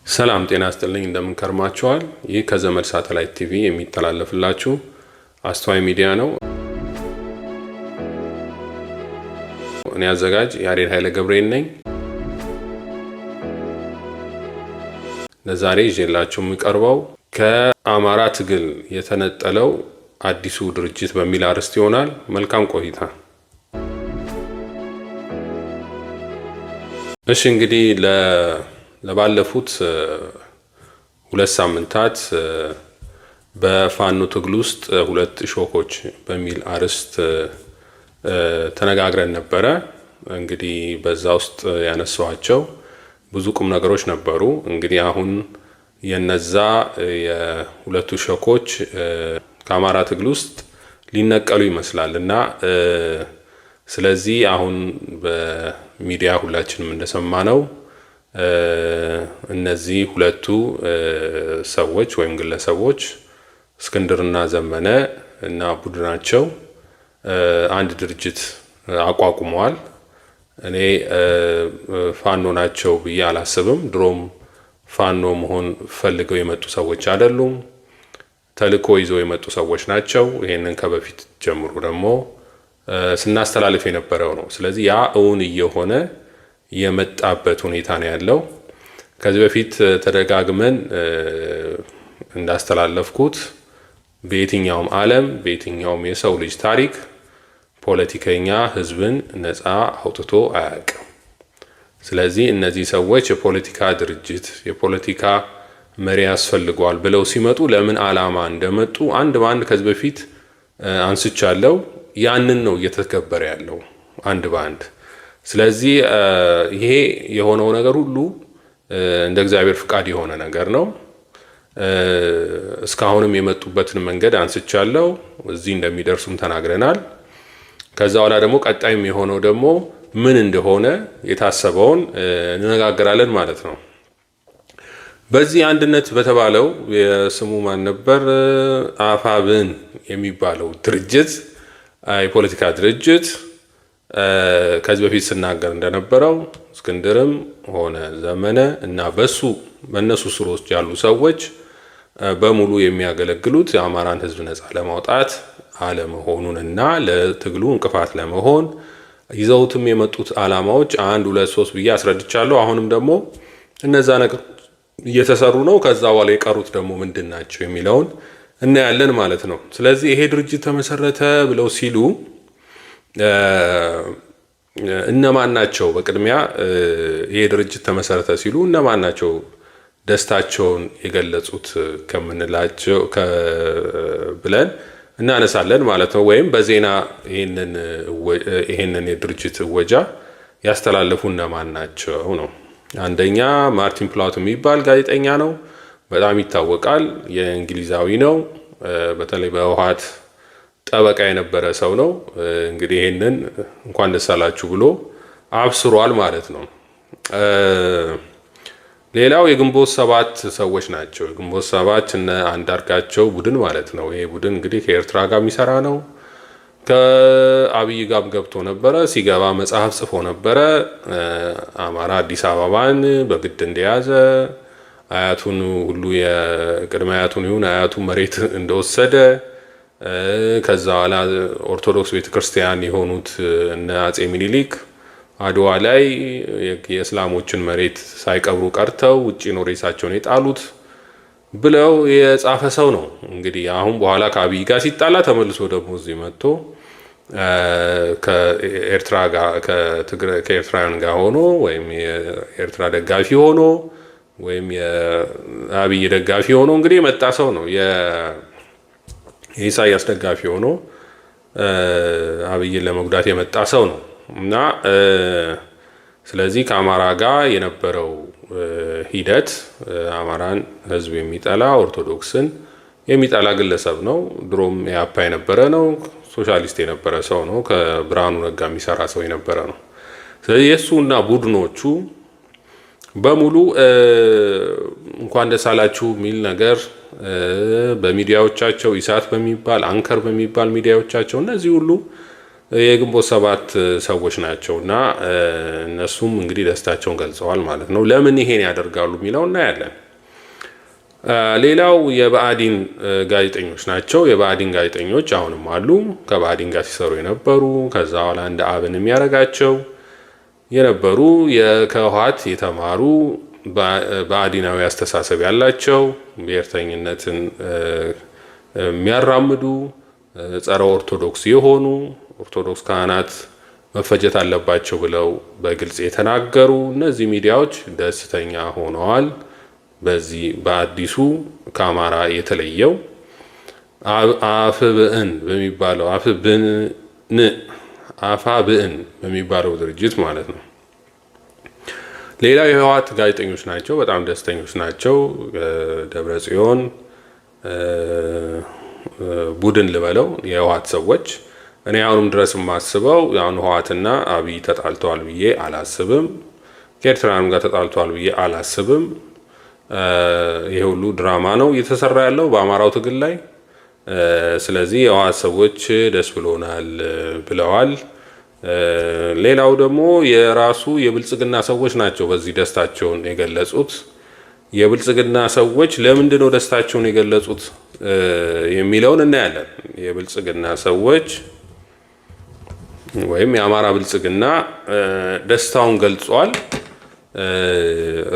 ሰላም ጤና ይስጥልኝ እንደምን ከርማችኋል። ይህ ከዘመድ ሳተላይት ቲቪ የሚተላለፍላችሁ አስተዋይ ሚዲያ ነው። እኔ አዘጋጅ ያሬድ ኃይለ ገብርኤል ነኝ። ለዛሬ ይዤላችሁ የሚቀርበው ከአማራ ትግል የተነጠለው አዲሱ ድርጅት በሚል አርዕስት ይሆናል። መልካም ቆይታ። እሺ እንግዲህ ለባለፉት 2 ሳምንታት በፋኖ ትግል ውስጥ 2 ሾኮች በሚል አርዕስት ተነጋግረን ነበረ። እንግዲህ በዛ ውስጥ ያነሳኋቸው ብዙ ቁም ነገሮች ነበሩ። እንግዲህ አሁን የነዛ የሁለቱ ሾኮች ከአማራ ትግል ውስጥ ሊነቀሉ ይመስላል እና ስለዚህ አሁን በሚዲያ ሁላችንም እንደሰማነው እነዚህ ሁለቱ ሰዎች ወይም ግለሰቦች እስክንድርና ዘመነ እና ቡድናቸው አንድ ድርጅት አቋቁመዋል። እኔ ፋኖ ናቸው ብዬ አላስብም። ድሮም ፋኖ መሆን ፈልገው የመጡ ሰዎች አይደሉም። ተልእኮ ይዘው የመጡ ሰዎች ናቸው። ይሄንን ከበፊት ጀምሮ ደግሞ ስናስተላልፍ የነበረው ነው። ስለዚህ ያ እውን እየሆነ የመጣበት ሁኔታ ነው ያለው። ከዚህ በፊት ተደጋግመን እንዳስተላለፍኩት በየትኛውም ዓለም በየትኛውም የሰው ልጅ ታሪክ ፖለቲከኛ ህዝብን ነፃ አውጥቶ አያውቅም። ስለዚህ እነዚህ ሰዎች የፖለቲካ ድርጅት የፖለቲካ መሪ ያስፈልገዋል ብለው ሲመጡ ለምን ዓላማ እንደመጡ አንድ ባንድ ከዚህ በፊት አንስቻለሁ። ያንን ነው እየተከበረ ያለው አንድ ባንድ። ስለዚህ ይሄ የሆነው ነገር ሁሉ እንደ እግዚአብሔር ፍቃድ የሆነ ነገር ነው። እስካሁንም የመጡበትን መንገድ አንስቻለሁ። እዚህ እንደሚደርሱም ተናግረናል። ከዛ በኋላ ደግሞ ቀጣይም የሆነው ደግሞ ምን እንደሆነ የታሰበውን እንነጋገራለን ማለት ነው። በዚህ አንድነት በተባለው የስሙ ማን ነበር አፋብን የሚባለው ድርጅት የፖለቲካ ድርጅት ከዚህ በፊት ስናገር እንደነበረው እስክንድርም ሆነ ዘመነ እና በእነሱ ስር ውስጥ ያሉ ሰዎች በሙሉ የሚያገለግሉት የአማራን ሕዝብ ነፃ ለማውጣት አለመሆኑን እና ለትግሉ እንቅፋት ለመሆን ይዘውትም የመጡት ዓላማዎች 1 2 3 ብዬ አስረድቻለሁ። አሁንም ደግሞ እነዛ ነገር እየተሰሩ ነው። ከዛ በኋላ የቀሩት ደግሞ ምንድን ናቸው የሚለውን እናያለን ማለት ነው። ስለዚህ ይሄ ድርጅት ተመሰረተ ብለው ሲሉ እነማን ናቸው? በቅድሚያ ይሄ ድርጅት ተመሰረተ ሲሉ እነማን ናቸው ደስታቸውን የገለጹት ከምንላቸው ብለን እናነሳለን ማለት ነው። ወይም በዜና ይሄንን የድርጅት እወጃ ያስተላለፉ እነማን ናቸው ነው። አንደኛ ማርቲን ፕላቶ የሚባል ጋዜጠኛ ነው። በጣም ይታወቃል። የእንግሊዛዊ ነው። በተለይ በህወሓት ጠበቃ የነበረ ሰው ነው። እንግዲህ ይሄንን እንኳን ደስ አላችሁ ብሎ አብስሯል ማለት ነው። ሌላው የግንቦት 7 ሰዎች ናቸው። የግንቦት 7 እነ አንዳርጋቸው ቡድን ማለት ነው። ይሄ ቡድን እንግዲህ ከኤርትራ ጋር የሚሰራ ነው። ከአብይ ጋር ገብቶ ነበረ። ሲገባ መጽሐፍ ጽፎ ነበረ። አማራ አዲስ አበባን በግድ እንደያዘ አያቱን ሁሉ የቅድመ አያቱን ይሁን አያቱ መሬት እንደወሰደ ከዛ በኋላ ኦርቶዶክስ ቤተክርስቲያን የሆኑት እነ አጼ ሚኒሊክ አድዋ ላይ የእስላሞችን መሬት ሳይቀብሩ ቀርተው ውጪ ነው ሬሳቸውን የጣሉት ብለው የጻፈ ሰው ነው። እንግዲህ አሁን በኋላ ከአብይ ጋር ሲጣላ ተመልሶ ደግሞ እዚህ መጥቶ ከኤርትራውያን ጋር ሆኖ ወይም የኤርትራ ደጋፊ ሆኖ ወይም የአብይ ደጋፊ ሆኖ እንግዲህ የመጣ ሰው ነው። የኢሳያስ ደጋፊ ሆኖ አብይን ለመጉዳት የመጣ ሰው ነው እና ስለዚህ ከአማራ ጋር የነበረው ሂደት አማራን ሕዝብ የሚጠላ ኦርቶዶክስን የሚጠላ ግለሰብ ነው። ድሮም የአፓ የነበረ ነው። ሶሻሊስት የነበረ ሰው ነው። ከብርሃኑ ነጋ የሚሰራ ሰው የነበረ ነው። ስለዚህ የእሱና ቡድኖቹ በሙሉ እንኳን ደስ አላችሁ የሚል ነገር በሚዲያዎቻቸው ኢሳት በሚባል አንከር በሚባል ሚዲያዎቻቸው እነዚህ ሁሉ የግንቦት ሰባት ሰዎች ናቸውና እነሱም እንግዲህ ደስታቸውን ገልጸዋል ማለት ነው። ለምን ይሄን ያደርጋሉ የሚለው እናያለን። ሌላው የብአዴን ጋዜጠኞች ናቸው። የብአዴን ጋዜጠኞች አሁንም አሉ፣ ከብአዴን ጋር ሲሰሩ የነበሩ ከዛ በኋላ እንደ አብን የሚያደርጋቸው የነበሩ ከህወሓት የተማሩ ብአዴናዊ አስተሳሰብ ያላቸው ብሔርተኝነትን የሚያራምዱ ጸረ ኦርቶዶክስ የሆኑ ኦርቶዶክስ ካህናት መፈጀት አለባቸው ብለው በግልጽ የተናገሩ እነዚህ ሚዲያዎች ደስተኛ ሆነዋል። በዚህ በአዲሱ ከአማራ የተለየው አፍብን በሚባለው አፋብን በሚባለው ድርጅት ማለት ነው። ሌላው የህወሓት ጋዜጠኞች ናቸው። በጣም ደስተኞች ናቸው። ደብረ ጽዮን ቡድን ልበለው የህወሓት ሰዎች እኔ አሁንም ድረስ የማስበው አሁን ህወሓትና አብይ ተጣልተዋል ብዬ አላስብም። ከኤርትራም ጋር ተጣልተዋል ብዬ አላስብም። ይሄ ሁሉ ድራማ ነው እየተሰራ ያለው በአማራው ትግል ላይ። ስለዚህ የህወሓት ሰዎች ደስ ብሎናል ብለዋል። ሌላው ደግሞ የራሱ የብልጽግና ሰዎች ናቸው በዚህ ደስታቸውን የገለጹት። የብልጽግና ሰዎች ለምንድን ነው ደስታቸውን የገለጹት የሚለውን እናያለን። የብልጽግና ሰዎች ወይም የአማራ ብልጽግና ደስታውን ገልጿል።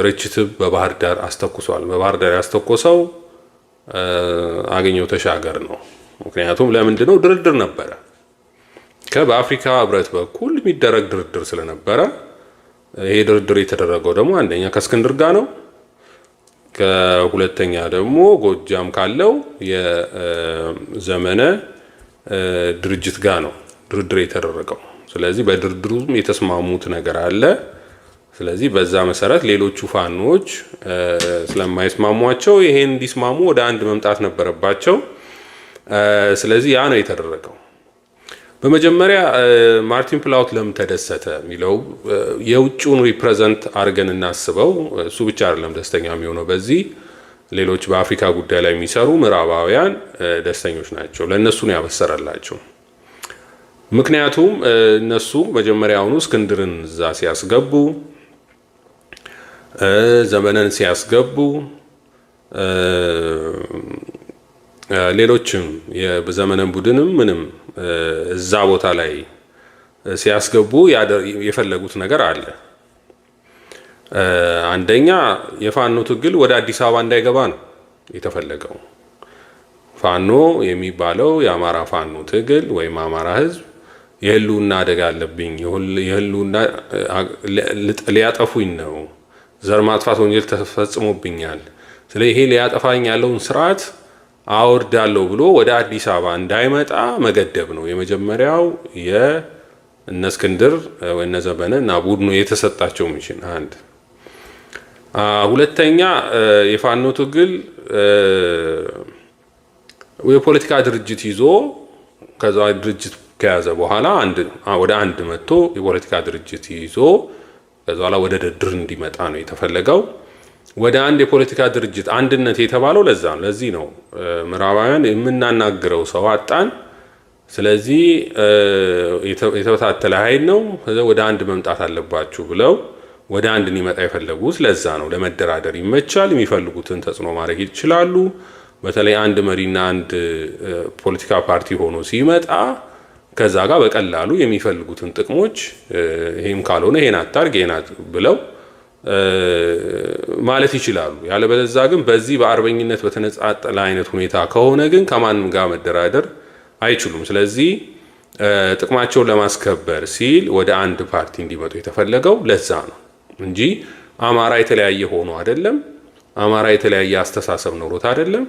ርችት በባህር ዳር አስተኩሷል። በባህር ዳር ያስተኮሰው አገኘው ተሻገር ነው። ምክንያቱም ለምንድን ነው ድርድር ነበረ በአፍሪካ ህብረት በኩል የሚደረግ ድርድር ስለነበረ ይሄ ድርድር የተደረገው ደግሞ አንደኛ ከእስክንድር ጋር ነው። ከሁለተኛ ደግሞ ጎጃም ካለው የዘመነ ድርጅት ጋር ነው ድርድር የተደረገው። ስለዚህ በድርድሩም የተስማሙት ነገር አለ። ስለዚህ በዛ መሰረት ሌሎቹ ፋኖች ስለማይስማሟቸው ይሄን እንዲስማሙ ወደ አንድ መምጣት ነበረባቸው። ስለዚህ ያ ነው የተደረገው። በመጀመሪያ ማርቲን ፕላውት ለምን ተደሰተ የሚለው የውጭውን ሪፕሬዘንት አድርገን እናስበው። እሱ ብቻ አይደለም ደስተኛ የሚሆነው በዚህ ሌሎች በአፍሪካ ጉዳይ ላይ የሚሰሩ ምዕራባውያን ደስተኞች ናቸው። ለእነሱ ነው ያበሰረላቸው። ምክንያቱም እነሱ መጀመሪያውኑ እስክንድርን እዛ ሲያስገቡ ዘመነን ሲያስገቡ ሌሎችም የዘመነን ቡድንም ምንም እዛ ቦታ ላይ ሲያስገቡ የፈለጉት ነገር አለ። አንደኛ የፋኖ ትግል ወደ አዲስ አበባ እንዳይገባ ነው የተፈለገው። ፋኖ የሚባለው የአማራ ፋኖ ትግል ወይም አማራ ህዝብ የህልውና አደጋ አለብኝ፣ የህልውና ሊያጠፉኝ ነው፣ ዘር ማጥፋት ወንጀል ተፈጽሞብኛል፣ ስለዚህ ይሄ ሊያጠፋኝ ያለውን ስርዓት አወርዳለሁ ብሎ ወደ አዲስ አበባ እንዳይመጣ መገደብ ነው የመጀመሪያው የእነ እስክንድር ወይ እነ ዘመነ እና ቡድኑ የተሰጣቸው ሚሽን። አንድ ሁለተኛ የፋኖ ትግል የፖለቲካ ድርጅት ይዞ ከዛ ድርጅት ከያዘ በኋላ ወደ አንድ መጥቶ የፖለቲካ ድርጅት ይዞ ከዛ በኋላ ወደ ድርድር እንዲመጣ ነው የተፈለገው። ወደ አንድ የፖለቲካ ድርጅት አንድነት የተባለው ለዛ ነው። ለዚህ ነው ምዕራባውያን የምናናግረው ሰው አጣን፣ ስለዚህ የተበታተለ ኃይል ነው፣ ወደ አንድ መምጣት አለባችሁ ብለው ወደ አንድ እንዲመጣ የፈለጉት ለዛ ነው። ለመደራደር ይመቻል፣ የሚፈልጉትን ተጽዕኖ ማድረግ ይችላሉ። በተለይ አንድ መሪና አንድ ፖለቲካ ፓርቲ ሆኖ ሲመጣ ከዛ ጋር በቀላሉ የሚፈልጉትን ጥቅሞች ይሄም ካልሆነ ይሄን አታርግ ይሄን ብለው ማለት ይችላሉ። ያለበለዚያ ግን በዚህ በአርበኝነት በተነጻጠለ አይነት ሁኔታ ከሆነ ግን ከማንም ጋር መደራደር አይችሉም። ስለዚህ ጥቅማቸውን ለማስከበር ሲል ወደ አንድ ፓርቲ እንዲመጡ የተፈለገው ለዛ ነው እንጂ አማራ የተለያየ ሆኖ አይደለም። አማራ የተለያየ አስተሳሰብ ኖሮት አይደለም።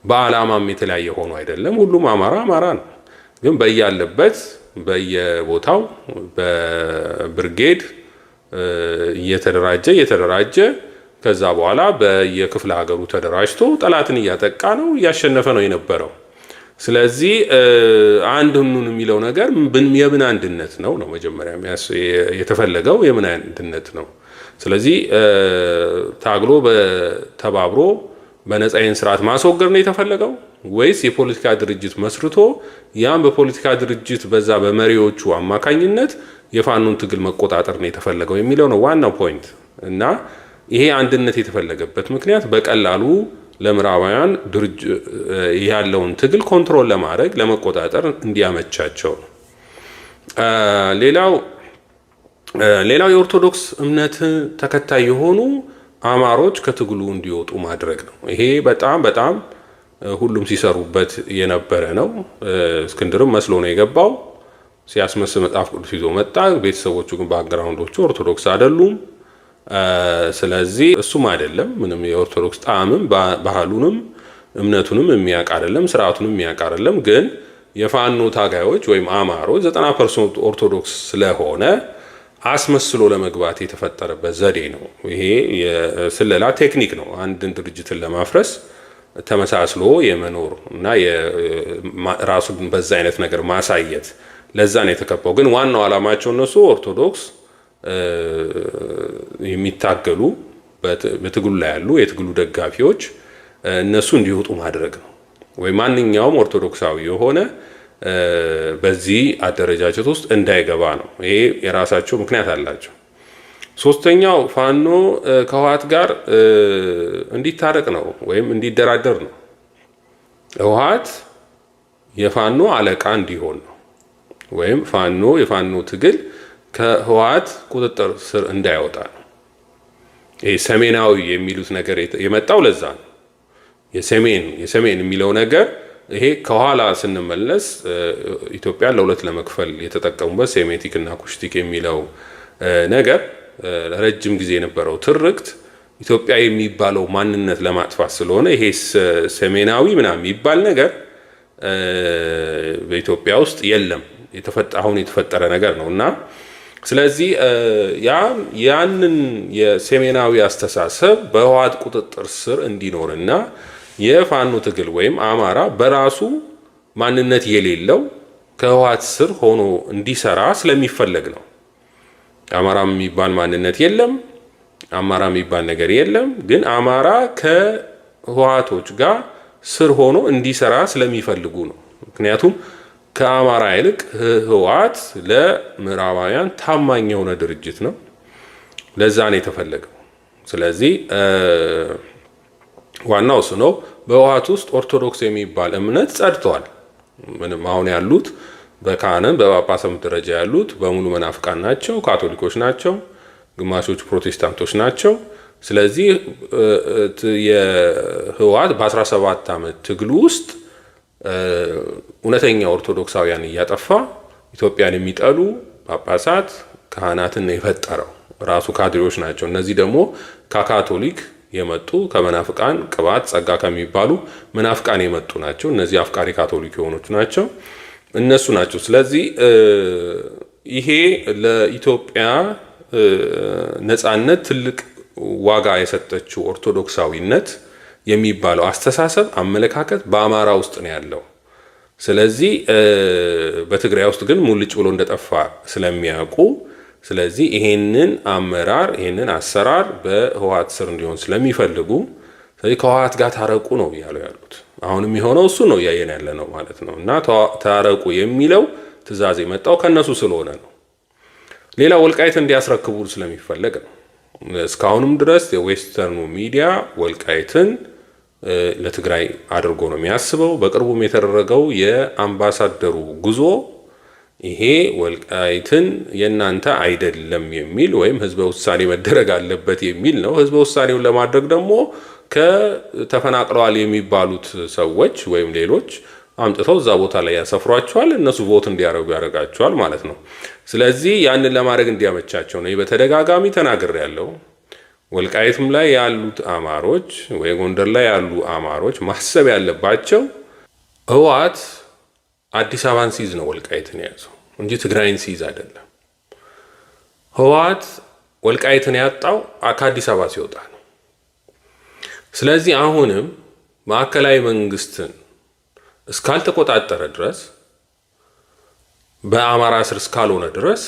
በዓላማም የተለያየ ሆኖ አይደለም። ሁሉም አማራ ነው። ግን በያለበት በየቦታው በብርጌድ እየተደራጀ ከዛ በኋላ በየክፍለ ሀገሩ ተደራጅቶ ጠላትን እያጠቃ ነው፣ እያሸነፈ ነው የነበረው። ስለዚህ አንድ ሁኑን የሚለው ነገር የምን አንድነት ነው መጀመሪያ የተፈለገው የምን አንድነት ነው። ስለዚህ ታግሎ ተባብሮ በነፃ ይህን ስርዓት ማስወገድ ነው የተፈለገው። ወይስ የፖለቲካ ድርጅት መስርቶ ያን በፖለቲካ ድርጅት በዛ በመሪዎቹ አማካኝነት የፋኖን ትግል መቆጣጠር ነው የተፈለገው የሚለው ነው ዋናው ፖይንት። እና ይሄ አንድነት የተፈለገበት ምክንያት በቀላሉ ለምዕራባውያን ያለውን ትግል ኮንትሮል ለማድረግ ለመቆጣጠር እንዲያመቻቸው ነው። ሌላው የኦርቶዶክስ እምነት ተከታይ የሆኑ አማሮች ከትግሉ እንዲወጡ ማድረግ ነው። ይሄ በጣም ሁሉም ሲሰሩበት የነበረ ነው። እስክንድርም መስሎ ነው የገባው። ሲያስመስል መጽሐፍ ቅዱስ ይዞ መጣ። ቤተሰቦቹ ግን ባክግራውንዶቹ ኦርቶዶክስ አይደሉም። ስለዚህ እሱም አይደለም ምንም የኦርቶዶክስ ጣዕምም ባህሉንም እምነቱንም የሚያውቅ አይደለም፣ ስርዓቱንም የሚያውቅ አይደለም። ግን የፋኖ ታጋዮች ወይም አማሮች 90% ኦርቶዶክስ ስለሆነ አስመስሎ ለመግባት የተፈጠረበት ዘዴ ነው። ይሄ የስለላ ቴክኒክ ነው። አንድን ድርጅትን ለማፍረስ ተመሳስሎ የመኖር እና ራሱን በዛ አይነት ነገር ማሳየት፣ ለዛ ነው የተከባው። ግን ዋናው ዓላማቸው እነሱ ኦርቶዶክስ የሚታገሉ በትግሉ ላይ ያሉ የትግሉ ደጋፊዎች እነሱ እንዲወጡ ማድረግ ነው። ወይ ማንኛውም ኦርቶዶክሳዊ የሆነ በዚህ አደረጃጀት ውስጥ እንዳይገባ ነው። ይሄ የራሳቸው ምክንያት አላቸው። ሶስተኛው ፋኖ ከህወሓት ጋር እንዲታረቅ ነው ወይም እንዲደራደር ነው። ህወሓት የፋኖ አለቃ እንዲሆን ነው ወይም የፋኖ ትግል ከህወሓት ቁጥጥር ስር እንዳይወጣ ነው። ይሄ ሰሜናዊ የሚሉት ነገር የመጣው ለዛ ነው። የሰሜን የሚለው ነገር ይሄ ከኋላ ስንመለስ ኢትዮጵያን ለሁለት ለመክፈል የተጠቀሙበት ሴሜቲክ እና ኩሽቲክ የሚለው ነገር ረጅም ጊዜ የነበረው ትርክት ኢትዮጵያ የሚባለው ማንነት ለማጥፋት ስለሆነ ይሄ ሰሜናዊ ምናምን የሚባል ነገር በኢትዮጵያ ውስጥ የለም፣ አሁን የተፈጠረ ነገር ነው እና ስለዚህ ያንን የሰሜናዊ አስተሳሰብ በህወሓት ቁጥጥር ስር እንዲኖርና የፋኖ ትግል ወይም አማራ በራሱ ማንነት የሌለው ከህወሓት ስር ሆኖ እንዲሰራ ስለሚፈለግ ነው። አማራ የሚባል ማንነት የለም፣ አማራ የሚባል ነገር የለም። ግን አማራ ከህወሓቶች ጋር ስር ሆኖ እንዲሰራ ስለሚፈልጉ ነው። ምክንያቱም ከአማራ ይልቅ ህወሓት ለምዕራባውያን ታማኝ የሆነ ድርጅት ነው። ለዛ ነው የተፈለገው። ስለዚህ ዋናው እሱ ነው። በህወሓት ውስጥ ኦርቶዶክስ የሚባል እምነት ጸድቷል። ምንም አሁን ያሉት በካህንም በጳጳሳት ደረጃ ያሉት በሙሉ መናፍቃን ናቸው፣ ካቶሊኮች ናቸው፣ ግማሾቹ ፕሮቴስታንቶች ናቸው። ስለዚህ የህወሓት በ17 ዓመት ትግሉ ውስጥ እውነተኛ ኦርቶዶክሳውያን እያጠፋ ኢትዮጵያን የሚጠሉ ጳጳሳት ካህናትን ነው የፈጠረው። ራሱ ካድሬዎች ናቸው። እነዚህ ደግሞ ከካቶሊክ የመጡ ከመናፍቃን ቅባት ጸጋ ከሚባሉ መናፍቃን የመጡ ናቸው። እነዚህ አፍቃሪ ካቶሊክ የሆኑት ናቸው፣ እነሱ ናቸው። ስለዚህ ይሄ ለኢትዮጵያ ነጻነት ትልቅ ዋጋ የሰጠችው ኦርቶዶክሳዊነት የሚባለው አስተሳሰብ አመለካከት በአማራ ውስጥ ነው ያለው። ስለዚህ በትግራይ ውስጥ ግን ሙልጭ ብሎ እንደጠፋ ስለሚያውቁ ስለዚህ ይሄንን አመራር ይሄንን አሰራር በህወሓት ስር እንዲሆን ስለሚፈልጉ ስለዚህ ከህወሓት ጋር ታረቁ ነው እያሉ ያሉት። አሁንም የሆነው እሱ ነው እያየን ያለ ነው ማለት ነው። እና ታረቁ የሚለው ትዕዛዝ የመጣው ከነሱ ስለሆነ ነው። ሌላ ወልቃይት እንዲያስረክቡ ስለሚፈለግ ነው። እስካሁንም ድረስ የዌስተርኑ ሚዲያ ወልቃይትን ለትግራይ አድርጎ ነው የሚያስበው። በቅርቡም የተደረገው የአምባሳደሩ ጉዞ ይሄ ወልቃይትን የናንተ አይደለም የሚል ወይም ህዝበ ውሳኔ መደረግ አለበት የሚል ነው። ህዝበ ውሳኔውን ለማድረግ ደግሞ ከተፈናቅለዋል የሚባሉት ሰዎች ወይም ሌሎች አምጥተው እዛ ቦታ ላይ ያሰፍሯቸዋል። እነሱ ቮት እንዲያደርጉ ያደርጋቸዋል ማለት ነው። ስለዚህ ያንን ለማድረግ እንዲያመቻቸው ነው። በተደጋጋሚ ተናግሬያለሁ። ወልቃይትም ላይ ያሉት አማሮች ወይ ጎንደር ላይ ያሉ አማሮች ማሰብ ያለባቸው ህወሓት አዲስ አበባን ሲይዝ ነው ወልቃይትን የያዘው እንጂ ትግራይን ሲይዝ አይደለም። ህወሓት ወልቃይትን ያጣው ከአዲስ አበባ ሲወጣ ነው። ስለዚህ አሁንም ማዕከላዊ መንግስትን እስካልተቆጣጠረ ድረስ በአማራ ስር እስካልሆነ ድረስ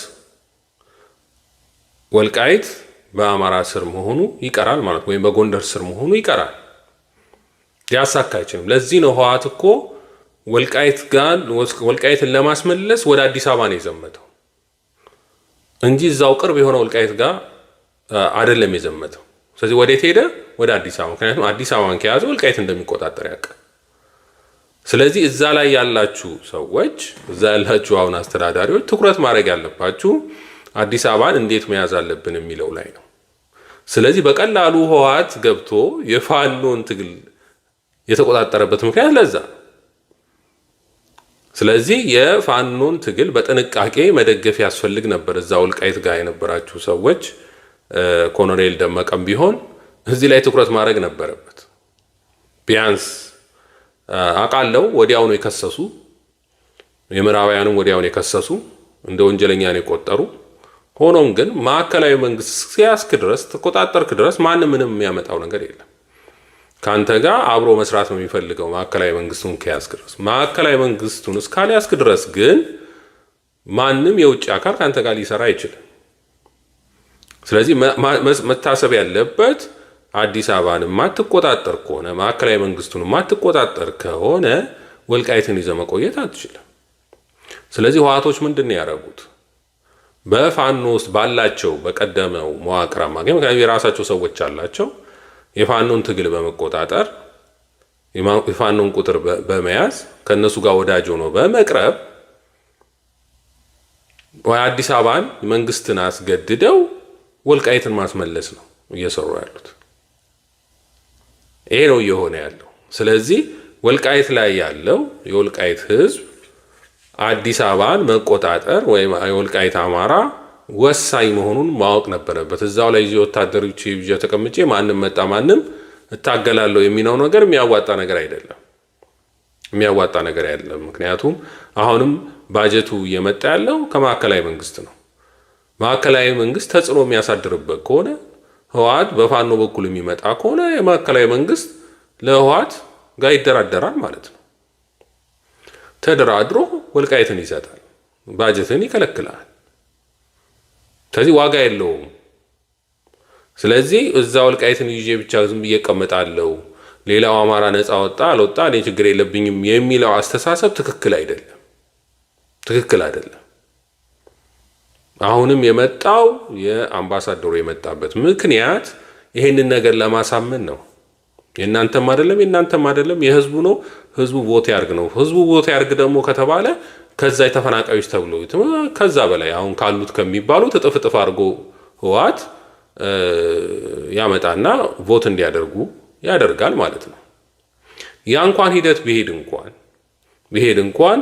ወልቃይት በአማራ ስር መሆኑ ይቀራል ማለት ወይም በጎንደር ስር መሆኑ ይቀራል። ሊያሳካ አይችልም። ለዚህ ነው ህወሓት እኮ ወልቃይትን ለማስመለስ ወደ አዲስ አበባ ነው የዘመተው እንጂ እዛው ቅርብ የሆነ ወልቃይት ጋር አይደለም የዘመተው። ስለዚህ ወዴት ሄደ? ወደ አዲስ አበባ። ምክንያቱም አዲስ አበባን ከያዘ ወልቃይት እንደሚቆጣጠር ያውቃል። ስለዚህ እዛ ላይ ያላችሁ ሰዎች፣ እዛ ያላችሁ አሁን አስተዳዳሪዎች ትኩረት ማድረግ ያለባችሁ አዲስ አበባን እንዴት መያዝ አለብን የሚለው ላይ ነው። ስለዚህ በቀላሉ ህወሓት ገብቶ የፋኖን ትግል የተቆጣጠረበት ምክንያት ለዛ። ስለዚህ የፋኖን ትግል በጥንቃቄ መደገፍ ያስፈልግ ነበር። እዛ ወልቃይት ጋር የነበራችሁ ሰዎች ኮሎኔል ደመቀም ቢሆን እዚህ ላይ ትኩረት ማድረግ ነበረበት። ቢያንስ አቃለው ወዲያውኑ የከሰሱ የምዕራባውያንም ወዲያውኑ የከሰሱ እንደ ወንጀለኛ ነው የቆጠሩ። ሆኖም ግን ማዕከላዊ መንግስት ሲያስክ ድረስ ተቆጣጠርክ ድረስ ማንም ምንም የሚያመጣው ነገር የለም። ካንተ ጋር አብሮ መስራት ነው የሚፈልገው ማዕከላዊ መንግስቱን ከያስክ ድረስ። ማዕከላዊ መንግስቱን እስካልያስክ ድረስ ግን ማንም የውጭ አካል ካንተ ጋር ሊሰራ አይችልም። ስለዚህ መታሰብ ያለበት አዲስ አበባን የማትቆጣጠር ከሆነ ማዕከላዊ መንግስቱን የማትቆጣጠር ከሆነ ወልቃይትን ይዘህ መቆየት አትችልም። ስለዚህ ህወሓቶች ምንድን ነው ያደረጉት? በፋኖ ውስጥ ባላቸው በቀደመው መዋቅር አማካኝ ምክንያቱም የራሳቸው ሰዎች አላቸው። የፋኖን ትግል በመቆጣጠር የፋኖን ቁጥር በመያዝ ከነሱ ጋር ወዳጅ ሆኖ በመቅረብ አዲስ አበባን መንግስትን አስገድደው ወልቃይትን ማስመለስ ነው እየሰሩ ያሉት። ይሄ ነው እየሆነ ያለው። ስለዚህ ወልቃይት ላይ ያለው የወልቃይት ህዝብ አዲስ አበባን መቆጣጠር ወይም የወልቃይት አማራ ወሳኝ መሆኑን ማወቅ ነበረበት። እዛው ላይ ወታደሮች ይዤ ተቀምጬ ማንም መጣ ማንም እታገላለሁ የሚለው ነገር የሚያዋጣ ነገር አይደለም። ምክንያቱም አሁንም ባጀቱ እየመጣ ያለው ከማዕከላዊ መንግስት ነው። ማዕከላዊ መንግስት ተጽዕኖ የሚያሳድርበት ከሆነ ህወሓት በፋኖ በኩል የሚመጣ ከሆነ የማዕከላዊ መንግስት ለህወሓት ጋር ይደራደራል ማለት ነው። ተደራድሮ ወልቃይትን ይሰጣል፣ ባጀትን ይከለክላል። ስለዚህ ዋጋ የለውም። ስለዚህ እዛ ወልቃይትን ይዤ ብቻ ዝም ብዬ እቀመጣለሁ፣ ሌላው አማራ ነፃ ወጣ አልወጣ እኔ ችግር የለብኝም የሚለው አስተሳሰብ ትክክል አይደለም። አሁንም የመጣው የአምባሳደሩ የመጣበት ምክንያት ይሄንን ነገር ለማሳመን ነው። የእናንተም አይደለም የህዝቡ ነው። ህዝቡ ቦት ያርግ ነው። ህዝቡ ቦት ያርግ ደግሞ ከተባለ ከዛ የተፈናቃዮች ተብሎ ከዛ በላይ አሁን ካሉት ከሚባሉት እጥፍ አድርጎ ህወሓት ያመጣና ቮት እንዲያደርጉ ያደርጋል ማለት ነው። ያ እንኳን ሂደት ቢሄድ እንኳን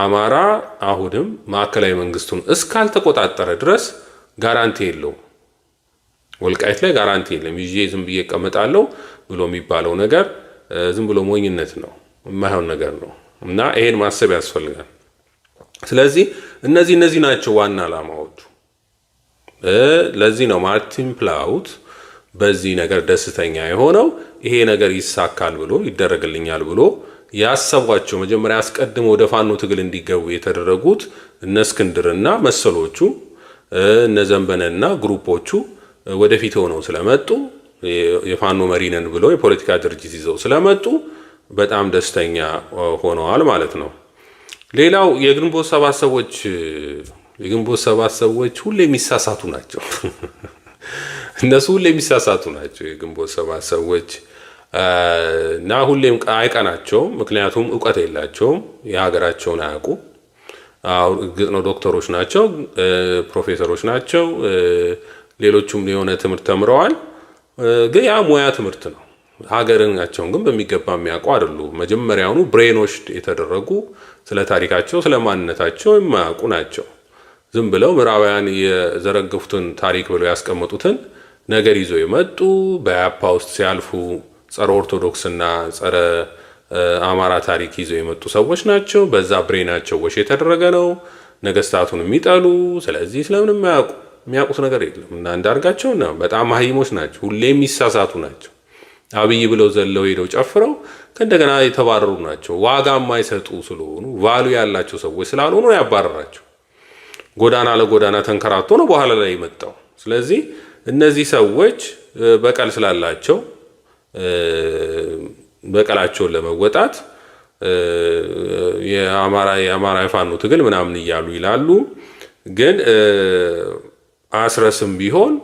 አማራ አሁንም ማዕከላዊ መንግስቱን እስካልተቆጣጠረ ድረስ ጋራንቲ የለውም። ወልቃይት ላይ ጋራንቲ የለም። ይዤ ዝም ብዬ እቀመጣለሁ ብሎ የሚባለው ነገር ዝም ብሎ ሞኝነት ነው፣ የማይሆን ነገር ነው እና ይሄን ማሰብ ያስፈልጋል። ስለዚህ እነዚህ ናቸው ዋና ዓላማዎቹ። ለዚህ ነው ማርቲን ፕላውት በዚህ ነገር ደስተኛ የሆነው። ይሄ ነገር ይሳካል ብሎ ይደረግልኛል ብሎ ያሰቧቸው መጀመሪያ አስቀድሞ ወደ ፋኖ ትግል እንዲገቡ የተደረጉት እነ እስክንድርና መሰሎቹ እነ ዘንበነና ግሩፖቹ ወደፊት ሆነው ስለመጡ የፋኖ መሪ ነን ብሎ የፖለቲካ ድርጅት ይዘው ስለመጡ በጣም ደስተኛ ሆነዋል ማለት ነው። ሌላው የግንቦት ሰባት ሰዎች ሁሌ የሚሳሳቱ ናቸው። እነሱ ሁሌ የሚሳሳቱ ናቸው የግንቦት ሰባት ሰዎች እና ሁሌም አይቀናቸውም። ምክንያቱም እውቀት የላቸውም፣ የሀገራቸውን አያውቁ። እርግጥ ነው ዶክተሮች ናቸው፣ ፕሮፌሰሮች ናቸው፣ ሌሎቹም የሆነ ትምህርት ተምረዋል። ግን ያ ሙያ ትምህርት ነው። ሀገራቸውን ግን በሚገባ የሚያውቁ አይደሉም። መጀመሪያውኑ ብሬኖች የተደረጉ ስለ ታሪካቸው ስለ ማንነታቸው የማያውቁ ናቸው። ዝም ብለው ምዕራባውያን የዘረገፉትን ታሪክ ብለው ያስቀመጡትን ነገር ይዘው የመጡ በያፓ ውስጥ ሲያልፉ ጸረ ኦርቶዶክስና ጸረ አማራ ታሪክ ይዘው የመጡ ሰዎች ናቸው። በዛ ብሬናቸው ወሽ የተደረገ ነው። ነገስታቱን የሚጠሉ ስለዚህ ስለምንም የሚያውቁት ነገር የለም እና አንዳርጋቸው ነው በጣም መሀይሞች ናቸው። ሁሌ የሚሳሳቱ ናቸው። አብይ ብለው ዘለው ሄደው ጨፍረው ከእንደገና የተባረሩ ናቸው። ዋጋ የማይሰጡ ስለሆኑ ቫሉ ያላቸው ሰዎች ስላልሆኑ ያባረራቸው። ጎዳና ለጎዳና ተንከራቶ ነው በኋላ ላይ የመጣው። ስለዚህ እነዚህ ሰዎች በቀል ስላላቸው በቀላቸውን ለመወጣት የአማራ የፋኖ ትግል ምናምን እያሉ ይላሉ። ግን አስረስም ቢሆን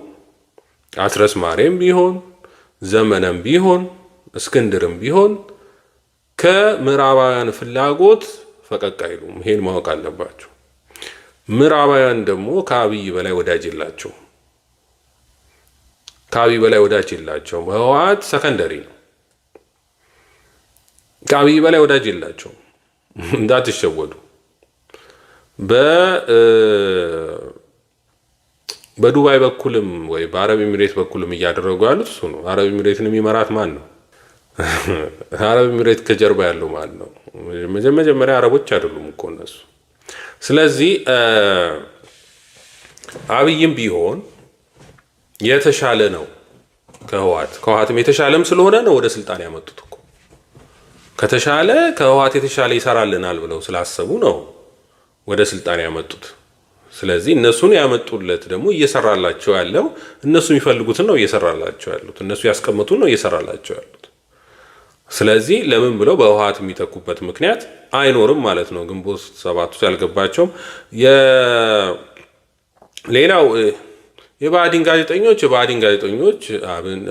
አስረስ ማሬም ቢሆን ዘመነም ቢሆን እስክንድርም ቢሆን ከምዕራባውያን ፍላጎት ፈቀቅ አይሉም። ይሄን ማወቅ አለባቸው። ምዕራባውያን ደግሞ ከአብይ በላይ ወዳጅ የላቸው። ከአብይ በላይ ወዳጅ የላቸውም። ህወሓት ሰከንደሪ ነው። ከአብይ በላይ ወዳጅ የላቸው። እንዳትሸወዱ። በዱባይ በኩልም ወይ በአረብ ኤሚሬት በኩልም እያደረጉ ያሉት እሱ ነው። አረብ ኤሚሬትን የሚመራት ማን ነው? አረብ ኤሚሬት ከጀርባ ያለው ማን ነው? መጀመሪያ አረቦች አይደሉም እኮ እነሱ። ስለዚህ አብይም ቢሆን የተሻለ ነው ከህወሓትም የተሻለም ስለሆነ ነው ወደ ስልጣን ያመጡት እኮ። ከተሻለ ከህወሓት የተሻለ ይሰራልናል ብለው ስላሰቡ ነው ወደ ስልጣን ያመጡት። ስለዚህ እነሱን ያመጡለት ደግሞ እየሰራላቸው ያለው እነሱ የሚፈልጉትን ነው እየሰራላቸው ያሉት። እነሱ ያስቀመጡን ነው እየሰራላቸው ያሉት። ስለዚህ ለምን ብለው በህወሓት የሚተኩበት ምክንያት አይኖርም ማለት ነው። ግንቦት ሰባት ውስጥ ያልገባቸውም ሌላው የብአዴን ጋዜጠኞች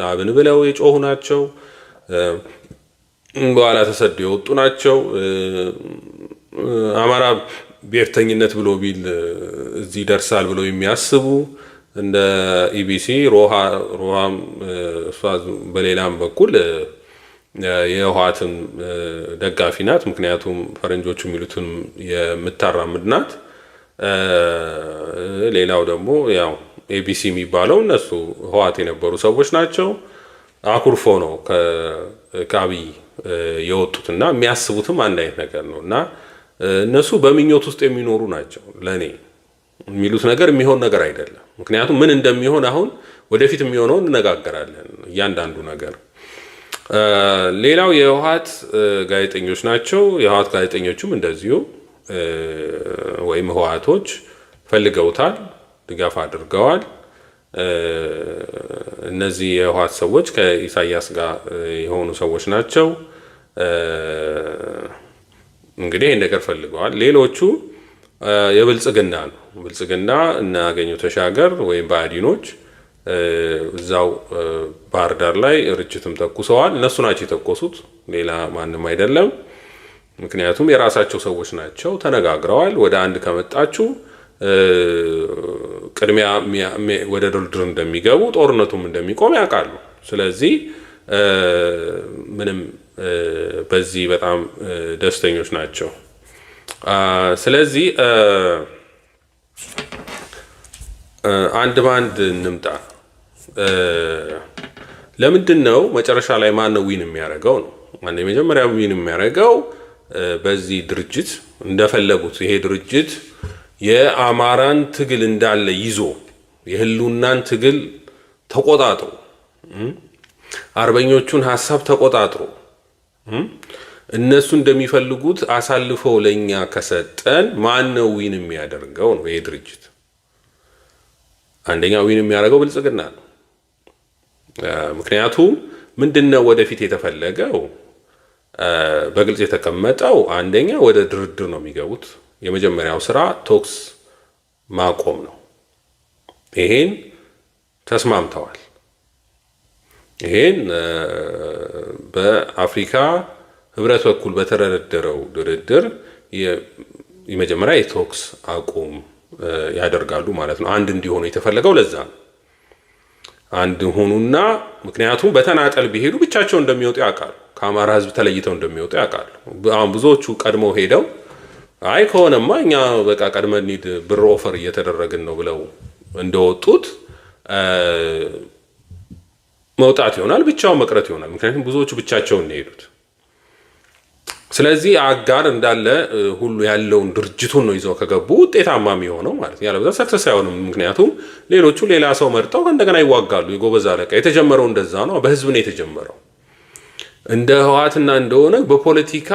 አብን ብለው የጮሁ ናቸው። በኋላ ተሰደው የወጡ ናቸው። አማራ ብሔርተኝነት ብሎ ቢል እዚህ ደርሳል ብለው የሚያስቡ እንደ ኢቢሲ ሮሃም በሌላም በኩል የህወሓትን ደጋፊ ናት። ምክንያቱም ፈረንጆቹ የሚሉትን የምታራምድ ናት። ሌላው ደግሞ ያው ኤቢሲ የሚባለው እነሱ ህወሓት የነበሩ ሰዎች ናቸው። አኩርፎ ነው ከአብይ የወጡትና የሚያስቡትም አንድ አይነት ነገር ነው እና እነሱ በምኞት ውስጥ የሚኖሩ ናቸው። ለእኔ የሚሉት ነገር የሚሆን ነገር አይደለም። ምክንያቱም ምን እንደሚሆን አሁን ወደፊት የሚሆነውን እንነጋገራለን እያንዳንዱ ነገር። ሌላው የህወሓት ጋዜጠኞች ናቸው። የህወሓት ጋዜጠኞቹም እንደዚሁ ወይም ህወሓቶች ፈልገውታል፣ ድጋፍ አድርገዋል። እነዚህ የህወሓት ሰዎች ከኢሳያስ ጋር የሆኑ ሰዎች ናቸው። እንግዲህ ይህን ነገር ፈልገዋል። ሌሎቹ የብልጽግና ነው። ብልጽግና እና አገኘሁ ተሻገር ወይም ብአዴኖች እዛው ባህር ዳር ላይ ርችትም ተኩሰዋል። እነሱ ናቸው የተኮሱት፣ ሌላ ማንም አይደለም። ምክንያቱም የራሳቸው ሰዎች ናቸው። ተነጋግረዋል። ወደ አንድ ከመጣችሁ ቅድሚያ ወደ ድርድር እንደሚገቡ ጦርነቱም እንደሚቆም ያውቃሉ። ስለዚህ ምንም በዚህ በጣም ደስተኞች ናቸው። ስለዚህ አንድ ባንድ እንምጣ። ለምንድን ነው መጨረሻ ላይ ማን ነው ዊን የሚያደርገው ነው? የመጀመሪያ ዊን የሚያደርገው በዚህ ድርጅት እንደፈለጉት ይሄ ድርጅት የአማራን ትግል እንዳለ ይዞ የህልውናን ትግል ተቆጣጥሮ አርበኞቹን ሀሳብ ተቆጣጥሮ እነሱ እንደሚፈልጉት አሳልፈው ለኛ ከሰጠን ማን ነው ዊን የሚያደርገው ነው? ይሄ ድርጅት አንደኛ ዊን የሚያደርገው ብልጽግና ነው። ምክንያቱም ምንድነው ወደፊት የተፈለገው በግልጽ የተቀመጠው አንደኛ ወደ ድርድር ነው የሚገቡት። የመጀመሪያው ስራ ቶክስ ማቆም ነው። ይሄን ተስማምተዋል። ይሄን በአፍሪካ ህብረት በኩል በተደረደረው ድርድር የመጀመሪያ የቶክስ አቁም ያደርጋሉ ማለት ነው። አንድ እንዲሆኑ የተፈለገው ለዛ ነው። አንድ ሆኑና ምክንያቱም በተናጠል ቢሄዱ ብቻቸው እንደሚወጡ ያውቃሉ። ከአማራ ህዝብ ተለይተው እንደሚወጡ ያውቃሉ። አሁን ብዙዎቹ ቀድመው ሄደው አይ ከሆነማ እኛ በቃ ቀድመን እንሂድ ብር ኦፈር እየተደረግን ነው ብለው እንደወጡት መውጣት ይሆናል፣ ብቻው መቅረት ይሆናል። ምክንያቱም ብዙዎቹ ብቻቸውን ነው የሄዱት። ስለዚህ አጋር እንዳለ ሁሉ ያለውን ድርጅቱን ነው ይዘው ከገቡ ውጤታማ የሚሆነው ማለት ነው። ያለበዛ ሰክሰስ አይሆንም። ምክንያቱም ሌሎቹ ሌላ ሰው መርጠው እንደገና ይዋጋሉ። የጎበዝ አለቃ የተጀመረው እንደዛ ነው። በህዝብ ነው የተጀመረው። እንደ ህወሓትና እንደሆነ በፖለቲካ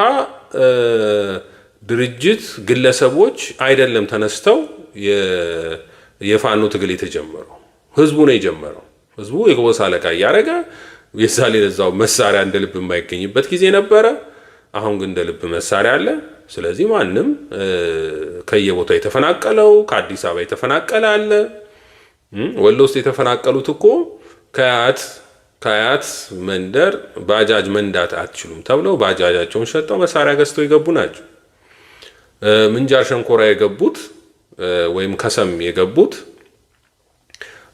ድርጅት ግለሰቦች አይደለም ተነስተው የፋኖ ትግል የተጀመረው፣ ህዝቡ ነው የጀመረው። ህዝቡ የጎበዝ አለቃ እያደረገ የዛሌ ለዛው መሳሪያ እንደ ልብ የማይገኝበት ጊዜ ነበረ። አሁን ግን እንደ ልብ መሳሪያ አለ። ስለዚህ ማንም ከየቦታው የተፈናቀለው ከአዲስ አበባ የተፈናቀለ አለ። ወሎ ውስጥ የተፈናቀሉት እኮ ከአያት መንደር ባጃጅ መንዳት አትችሉም ተብለው ባጃጃቸውን ሸጠው መሳሪያ ገዝተው የገቡ ናቸው። ምንጃር ሸንኮራ የገቡት ወይም ከሰም የገቡት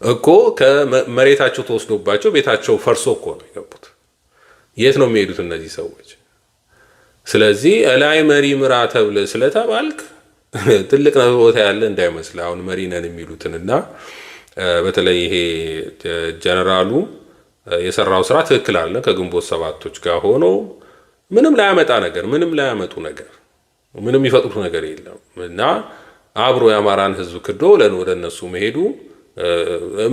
እኮ ከመሬታቸው ተወስዶባቸው ቤታቸው ፈርሶ እኮ ነው የገቡት። የት ነው የሚሄዱት እነዚህ ሰዎች? ስለዚህ ላይ መሪ ምራ ተብለ ስለተባልክ ትልቅ ቦታ ያለ እንዳይመስል አሁን መሪ ነን የሚሉትንና በተለይ ይሄ ጀነራሉ የሰራው ስራ ትክክል አለ። ከግንቦት ሰባቶች ጋር ሆኖ ምንም ላያመጣ ነገር ምንም ላያመጡ ነገር ምንም ይፈጥሩት ነገር የለም እና አብሮ የአማራን ህዝብ ክዶ ወደ እነሱ መሄዱ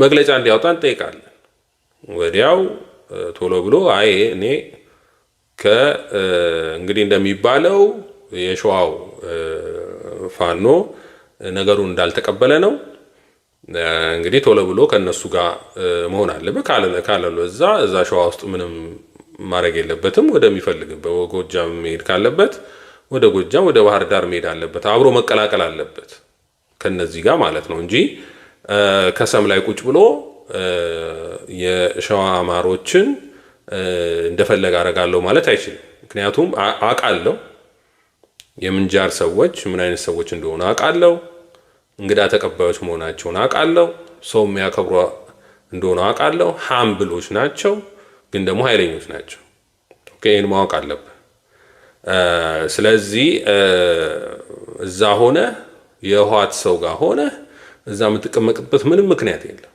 መግለጫ እንዲያወጣ እንጠይቃለን። ወዲያው ቶሎ ብሎ አይ እኔ እንግዲህ እንደሚባለው የሸዋው ፋኖ ነገሩን እንዳልተቀበለ ነው። እንግዲህ ቶሎ ብሎ ከነሱ ጋር መሆን አለበት ካለለ እዛ ሸዋ ውስጥ ምንም ማድረግ የለበትም። ወደሚፈልግበት ጎጃም መሄድ ካለበት ወደ ጎጃም ወደ ባህር ዳር መሄድ አለበት። አብሮ መቀላቀል አለበት ከነዚህ ጋር ማለት ነው እንጂ ከሰም ላይ ቁጭ ብሎ የሸዋ አማሮችን እንደፈለገ አደርጋለሁ ማለት አይችልም። ምክንያቱም አውቃለሁ የምንጃር ሰዎች ምን አይነት ሰዎች እንደሆኑ አውቃለሁ። እንግዳ ተቀባዮች መሆናቸውን አውቃለሁ። ሰው የሚያከብሩ እንደሆነ አውቃለሁ። ሃምብሎች ናቸው፣ ግን ደግሞ ኃይለኞች ናቸው። ኦኬ ይሄን ማወቅ አለብህ። ስለዚህ እዛ ሆነ የህወሓት ሰው ጋር ሆነ እዛ የምትቀመጥበት ምንም ምክንያት የለም።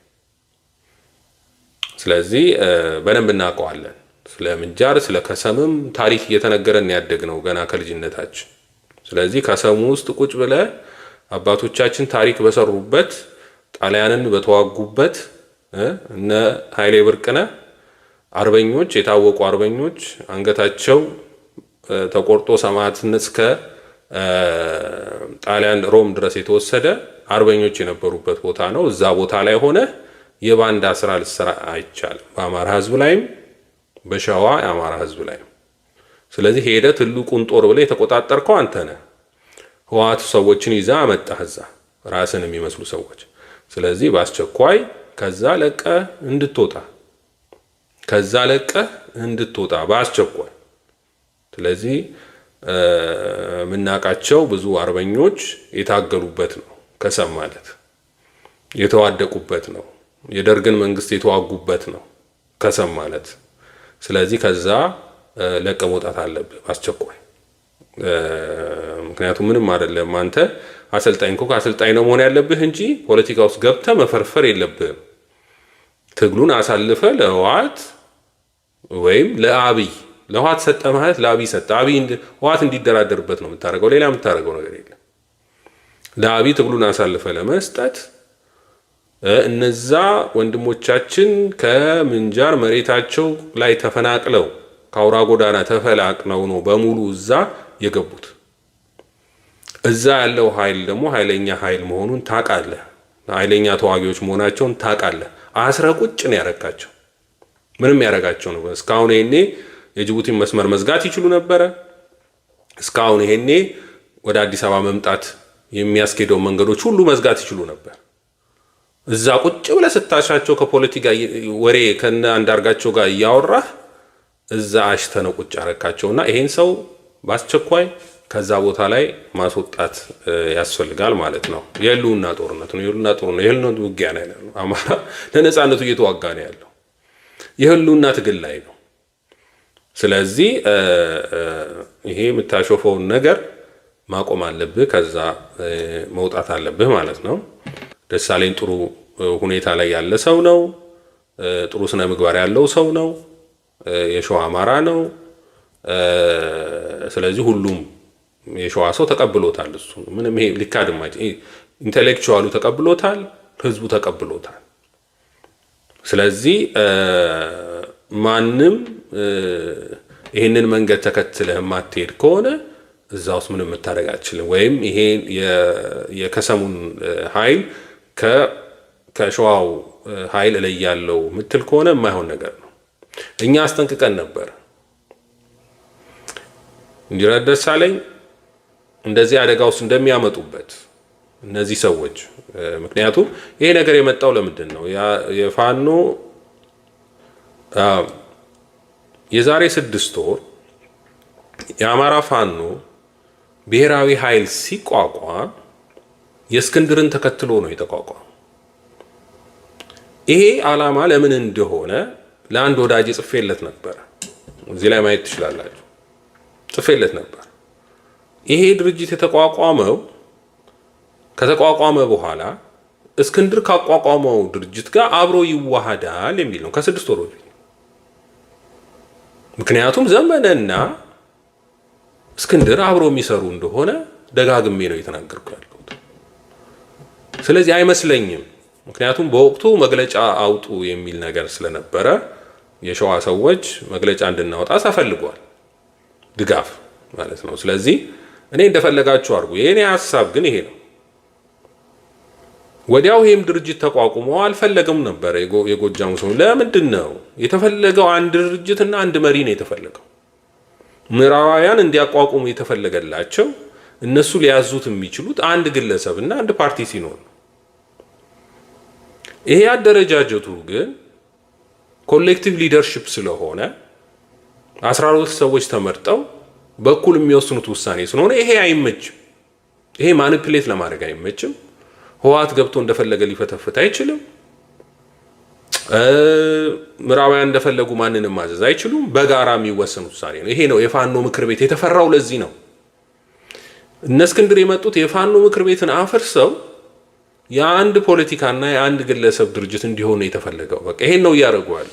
ስለዚህ በደንብ እናውቀዋለን። ስለ ምንጃር ስለ ከሰምም ታሪክ እየተነገረን ያደግነው ገና ከልጅነታችን። ስለዚህ ከሰሙ ውስጥ ቁጭ ብለ አባቶቻችን ታሪክ በሰሩበት ጣሊያንን በተዋጉበት እነ ኃይሌ ብርቅነ አርበኞች የታወቁ አርበኞች አንገታቸው ተቆርጦ ሰማዕትነት እስከ ጣሊያን ሮም ድረስ የተወሰደ አርበኞች የነበሩበት ቦታ ነው። እዛ ቦታ ላይ ሆነ የባንዳ ስራ ልሰራ አይቻልም፣ በአማራ ህዝብ ላይም በሸዋ የአማራ ህዝብ ላይም። ስለዚህ ሄደ ትልቁን ጦር ብለ የተቆጣጠርከው አንተ ነህ። ህወሓት ሰዎችን ይዛ አመጣህ እዛ ራስን የሚመስሉ ሰዎች። ስለዚህ በአስቸኳይ ከዛ ለቀ እንድትወጣ በአስቸኳይ። ስለዚህ የምናውቃቸው ብዙ አርበኞች የታገሉበት ነው። ከሰም ማለት የተዋደቁበት ነው። የደርግን መንግስት የተዋጉበት ነው ከሰም ማለት። ስለዚህ ከዛ ለቀ መውጣት አለብህ በአስቸኳይ። ምክንያቱም ምንም አይደለም። አንተ አሰልጣኝ እኮ አሰልጣኝ ነው መሆን ያለብህ እንጂ ፖለቲካ ውስጥ ገብተህ መፈርፈር የለብህም። ትግሉን አሳልፈ ለህወሓት ወይም ለአብይ ለህወሓት ሰጠ ማለት ለአብይ ሰጠ። አብይ ህወሓት እንዲደራደርበት ነው የምታደርገው። ሌላ የምታደርገው ነገር የለም። ለአብይ ትግሉን አሳልፈ ለመስጠት እነዛ ወንድሞቻችን ከምንጃር መሬታቸው ላይ ተፈናቅለው ከአውራ ጎዳና ተፈላቅለው ነው በሙሉ እዛ የገቡት። እዛ ያለው ኃይል ደግሞ ኃይለኛ ኃይል መሆኑን ታውቃለህ። ኃይለኛ ተዋጊዎች መሆናቸውን ታውቃለህ። አስረ ቁጭ ነው ያረካቸው። ምንም ያረጋቸው ነው። እስካሁን ይሄኔ የጅቡቲን መስመር መዝጋት ይችሉ ነበረ። እስካሁን ይሄኔ ወደ አዲስ አበባ መምጣት የሚያስኬደው መንገዶች ሁሉ መዝጋት ይችሉ ነበር። እዛ ቁጭ ብለህ ስታሻቸው ከፖለቲካ ወሬ ከነ አንዳርጋቸው ጋር እያወራህ እዛ አሽተነው ቁጭ አረካቸውና ይሄን ሰው በአስቸኳይ ከዛ ቦታ ላይ ማስወጣት ያስፈልጋል ማለት ነው። የህልውና ጦርነት ነው። የህልውና ውጊያ ላይ ነው። አማራ ለነጻነቱ እየተዋጋ ነው ያለው። የህልውና ትግል ላይ ነው። ስለዚህ ይሄ የምታሾፈውን ነገር ማቆም አለብህ። ከዛ መውጣት አለብህ ማለት ነው። ደሳለኝ ጥሩ ሁኔታ ላይ ያለ ሰው ነው። ጥሩ ስነ ምግባር ያለው ሰው ነው። የሸዋ አማራ ነው። ስለዚህ ሁሉም የሸዋ ሰው ተቀብሎታል። እሱ ምንም ይሄ ሊካድም ኢንቴሌክቹዋሉ ተቀብሎታል። ህዝቡ ተቀብሎታል። ስለዚህ ማንም ይሄንን መንገድ ተከትለህ ማትሄድ ከሆነ እዛ ውስጥ ምንም መታረግ አትችልም። ወይም ይሄ የከሰሙን ኃይል ከሸዋው ኃይል ላይ ያለው ምትል ከሆነ የማይሆን ነገር ነው። እኛ አስጠንቅቀን ነበር። ኢንጂነር ደሳለኝ እንደዚህ አደጋ ውስጥ እንደሚያመጡበት እነዚህ ሰዎች ምክንያቱም ይሄ ነገር የመጣው ለምንድን ነው? የፋኖ የዛሬ 6 ወር የአማራ ፋኖ ብሔራዊ ኃይል ሲቋቋም የእስክንድርን ተከትሎ ነው የተቋቋመው። ይሄ ዓላማ ለምን እንደሆነ ለአንድ ወዳጅ ጽፌለት ነበር። እዚህ ላይ ማየት ትችላላችሁ። ጽፌለት ነበር። ይሄ ድርጅት የተቋቋመው ከተቋቋመ በኋላ እስክንድር ካቋቋመው ድርጅት ጋር አብሮ ይዋሃዳል የሚል ነው ከ6 ወር በፊት። ምክንያቱም ዘመነና እስክንድር አብሮ የሚሰሩ እንደሆነ ደጋግሜ ነው የተናገርኩ ያለሁት። ስለዚህ አይመስለኝም። ምክንያቱም በወቅቱ መግለጫ አውጡ የሚል ነገር ስለነበረ የሸዋ ሰዎች መግለጫ እንድናወጣ ተፈልጓል፣ ድጋፍ ማለት ነው። ስለዚህ እኔ እንደፈለጋችሁ አድርጉ፣ የኔ ሐሳብ ግን ይሄ ነው። ወዲያው ይሄም ድርጅት ተቋቁሞ አልፈለገም ነበር የጎጃሙ ሰው። ለምንድን ነው የተፈለገው? አንድ ድርጅትና አንድ መሪ ነው የተፈለገው። ምዕራባውያን እንዲያቋቁሙ የተፈለገላቸው እነሱ ሊያዙት የሚችሉት አንድ ግለሰብና አንድ ፓርቲ ሲኖር ነው። ይሄ አደረጃጀቱ ግን ኮሌክቲቭ ሊደርሺፕ ስለሆነ 12 ሰዎች ተመርጠው በኩል የሚወስኑት ውሳኔ ስለሆነ ይሄ አይመችም። ይሄ ማኒፕሌት ለማድረግ አይመችም። ህወሓት ገብቶ እንደፈለገ ሊፈተፍት አይችልም። ምዕራባውያን እንደፈለጉ ማንንም ማዘዝ አይችሉም። በጋራ የሚወሰን ውሳኔ ነው። ይሄ ነው የፋኖ ምክር ቤት የተፈራው። ለዚህ ነው እነ እስክንድር የመጡት የፋኖ ምክር ቤትን አፈርሰው የአንድ ፖለቲካና የአንድ ግለሰብ ድርጅት እንዲሆን የተፈለገው። በቃ ይሄን ነው እያደረጉ ያሉ።